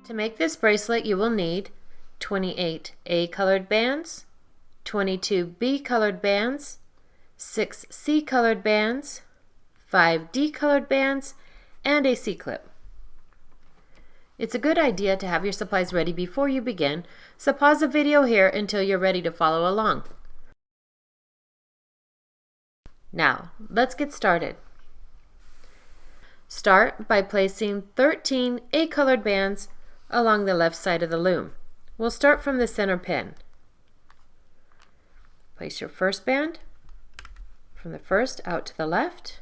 To make this bracelet, you will need 28 A colored bands, 22 B colored bands, 6 C colored bands, 5 D colored bands, and a C-clip. It's a good idea to have your supplies ready before you begin, so pause the video here until you're ready to follow along. Now, let's get started. Start by placing 13 A colored bands along the left side of the loom. We'll start from the center pin. Place your first band from the first out to the left.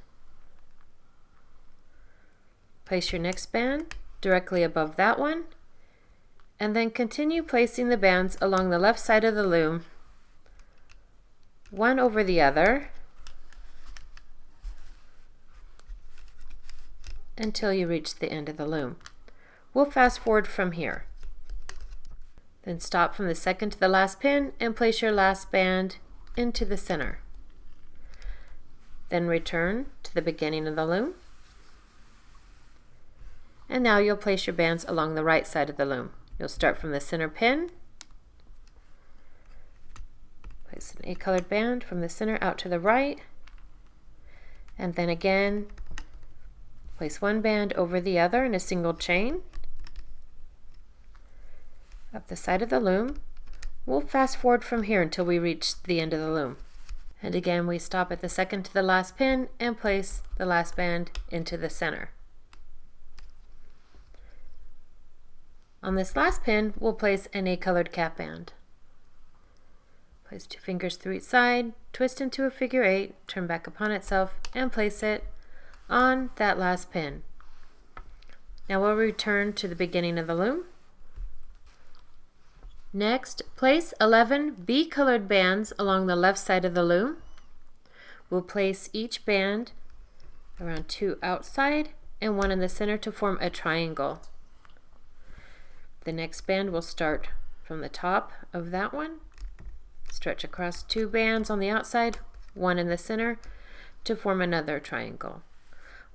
Place your next band directly above that one, and then continue placing the bands along the left side of the loom, one over the other, until you reach the end of the loom. We'll fast forward from here. Then stop from the second to the last pin and place your last band into the center. Then return to the beginning of the loom. And now you'll place your bands along the right side of the loom. You'll start from the center pin, place an A colored band from the center out to the right, and then again place one band over the other in a single chain. Up the side of the loom. We'll fast forward from here until we reach the end of the loom. And again we stop at the second to the last pin and place the last band into the center. On this last pin we'll place an A colored cap band. Place 2 fingers through each side, twist into a figure 8, turn back upon itself, and place it on that last pin. Now we'll return to the beginning of the loom. Next, place 11 B colored bands along the left side of the loom. We'll place each band around 2 outside and 1 in the center to form a triangle. The next band will start from the top of that one, stretch across 2 bands on the outside, 1 in the center to form another triangle.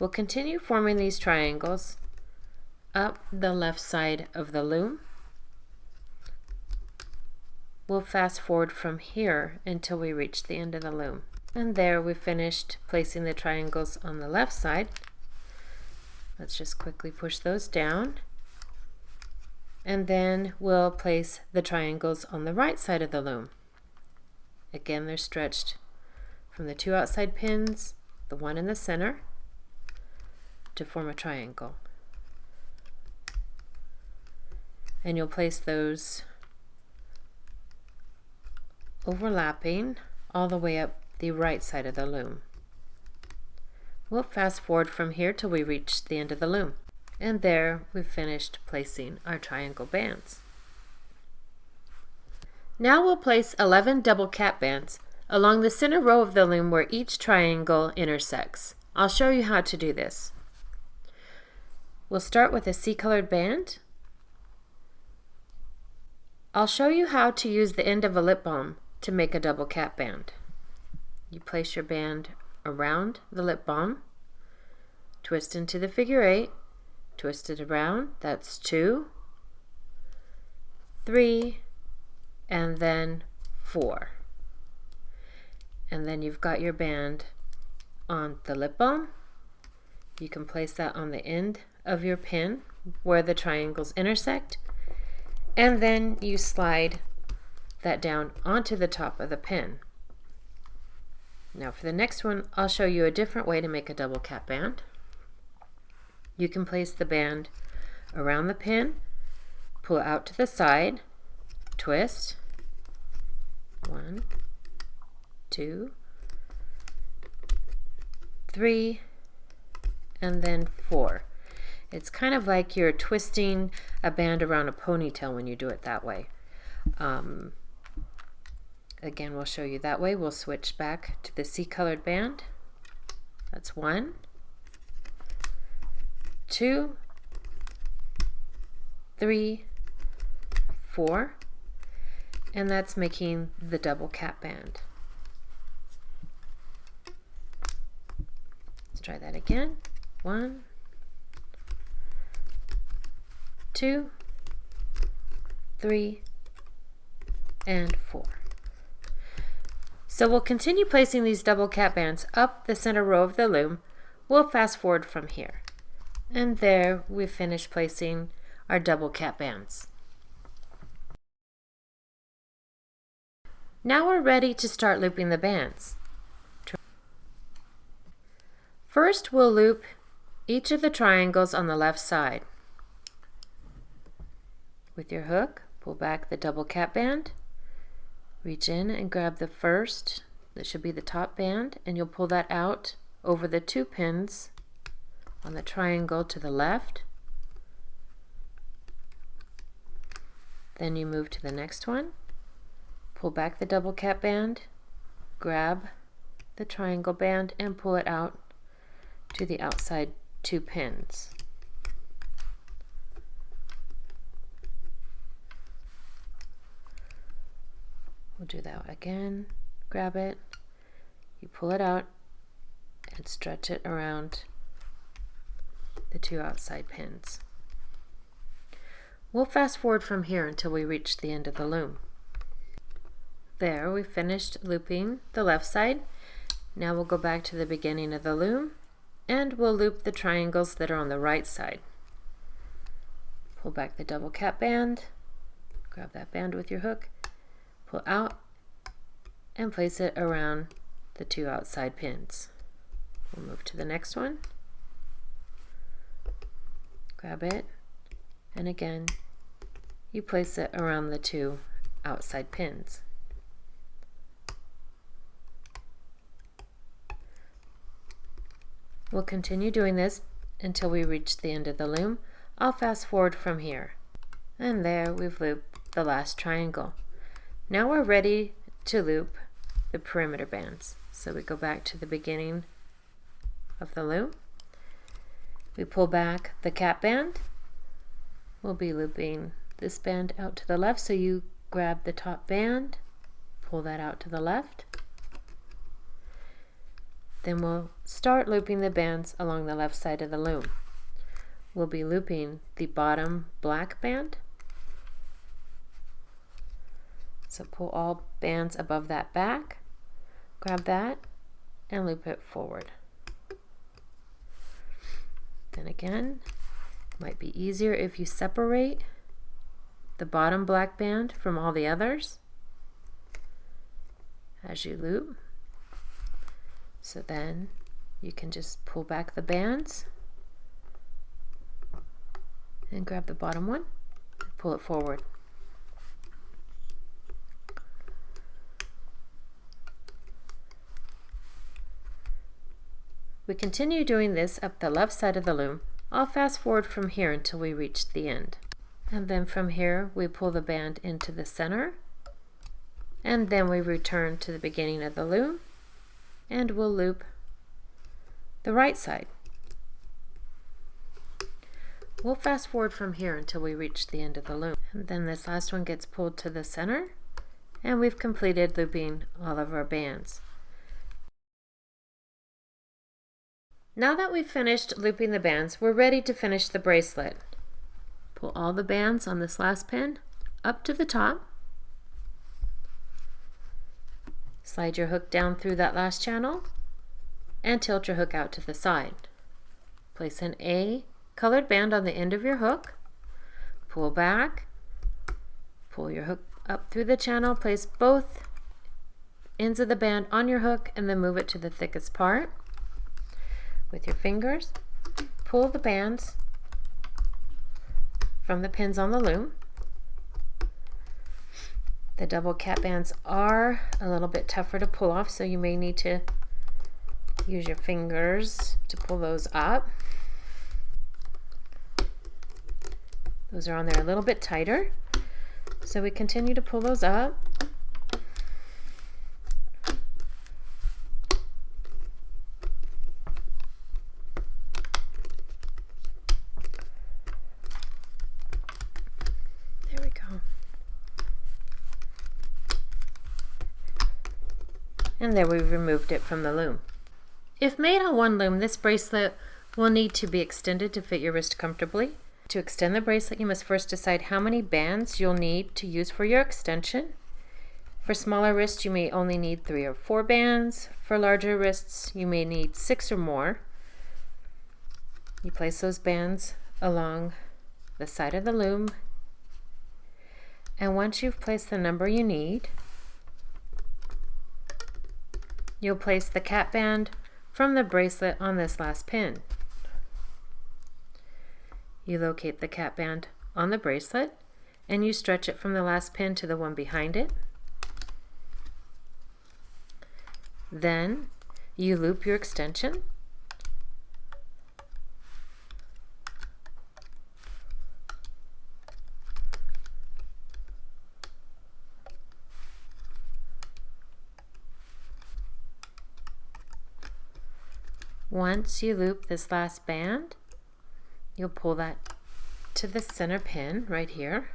We'll continue forming these triangles up the left side of the loom. We'll fast forward from here until we reach the end of the loom. And there we've finished placing the triangles on the left side. Let's just quickly push those down. And then we'll place the triangles on the right side of the loom. Again, they're stretched from the 2 outside pins, the 1 in the center, to form a triangle. And you'll place those overlapping all the way up the right side of the loom. We'll fast forward from here till we reach the end of the loom. And there we've finished placing our triangle bands. Now we'll place 11 double cap bands along the center row of the loom where each triangle intersects. I'll show you how to do this. We'll start with a C colored band. I'll show you how to use the end of a lip balm to make a double cap band. You place your band around the lip balm, twist into the figure 8, twist it around, that's 2, 3, and then 4. And then you've got your band on the lip balm. You can place that on the end of your pin where the triangles intersect, and then you slide that down onto the top of the pin. Now for the next one, I'll show you a different way to make a double cap band. You can place the band around the pin, pull it out to the side, twist, 1, 2, 3, and then 4. It's kind of like you're twisting a band around a ponytail when you do it that way. Again, we'll show you that way. We'll switch back to the C colored band. That's 1, 2, 3, 4, and that's making the double cap band. Let's try that again. 1, 2, 3, and 4. So we'll continue placing these double cap bands up the center row of the loom. We'll fast forward from here. And there we've finished placing our double cap bands. Now we're ready to start looping the bands. First, we'll loop each of the triangles on the left side. With your hook, pull back the double cap band, reach in and grab the first, that should be the top band, and you'll pull that out over the 2 pins on the triangle to the left. Then you move to the next one, pull back the double cap band, grab the triangle band and pull it out to the outside 2 pins. We'll do that again. Grab it, you pull it out and stretch it around the 2 outside pins. We'll fast forward from here until we reach the end of the loom. There, we finished looping the left side. Now we'll go back to the beginning of the loom and we'll loop the triangles that are on the right side. Pull back the double cap band, grab that band with your hook, pull out and place it around the 2 outside pins. We'll move to the next one, grab it, and again you place it around the 2 outside pins. We'll continue doing this until we reach the end of the loom. I'll fast forward from here. And there we've looped the last triangle. Now we're ready to loop the perimeter bands. So we go back to the beginning of the loom. We pull back the cap band. We'll be looping this band out to the left, so you grab the top band, pull that out to the left. Then we'll start looping the bands along the left side of the loom. We'll be looping the bottom black band. So pull all bands above that back, grab that, and loop it forward. Then again, it might be easier if you separate the bottom black band from all the others as you loop. So then you can just pull back the bands and grab the bottom one, pull it forward. We continue doing this up the left side of the loom. I'll fast forward from here until we reach the end. And then from here we pull the band into the center, and then we return to the beginning of the loom and we'll loop the right side. We'll fast forward from here until we reach the end of the loom. And then this last one gets pulled to the center and we've completed looping all of our bands. Now that we've finished looping the bands, we're ready to finish the bracelet. Pull all the bands on this last pin up to the top. Slide your hook down through that last channel and tilt your hook out to the side. Place an A colored band on the end of your hook. Pull back, pull your hook up through the channel, place both ends of the band on your hook and then move it to the thickest part. With your fingers, pull the bands from the pins on the loom. The double cap bands are a little bit tougher to pull off, so you may need to use your fingers to pull those up. Those are on there a little bit tighter, so we continue to pull those up. And there we've removed it from the loom. If made on one loom, this bracelet will need to be extended to fit your wrist comfortably. To extend the bracelet, you must first decide how many bands you'll need to use for your extension. For smaller wrists, you may only need 3 or 4 bands. For larger wrists, you may need 6 or more. You place those bands along the side of the loom, and once you've placed the number you need, you'll place the cap band from the bracelet on this last pin. You locate the cap band on the bracelet and you stretch it from the last pin to the one behind it. Then you loop your extension. Once you loop this last band, you'll pull that to the center pin right here,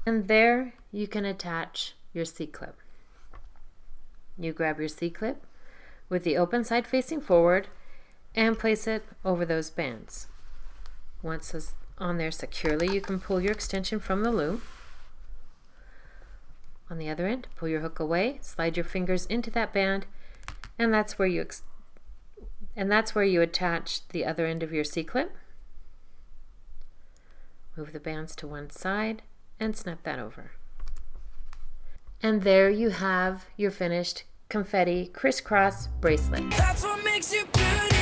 and there you can attach your C-clip. You grab your C-clip with the open side facing forward and place it over those bands. Once it's on there securely, you can pull your extension from the loom. On the other end, pull your hook away, slide your fingers into that band, and that's where you attach the other end of your C-clip. Move the bands to one side and snap that over. And there you have your finished confetti crisscross bracelet. That's what makes you beautiful.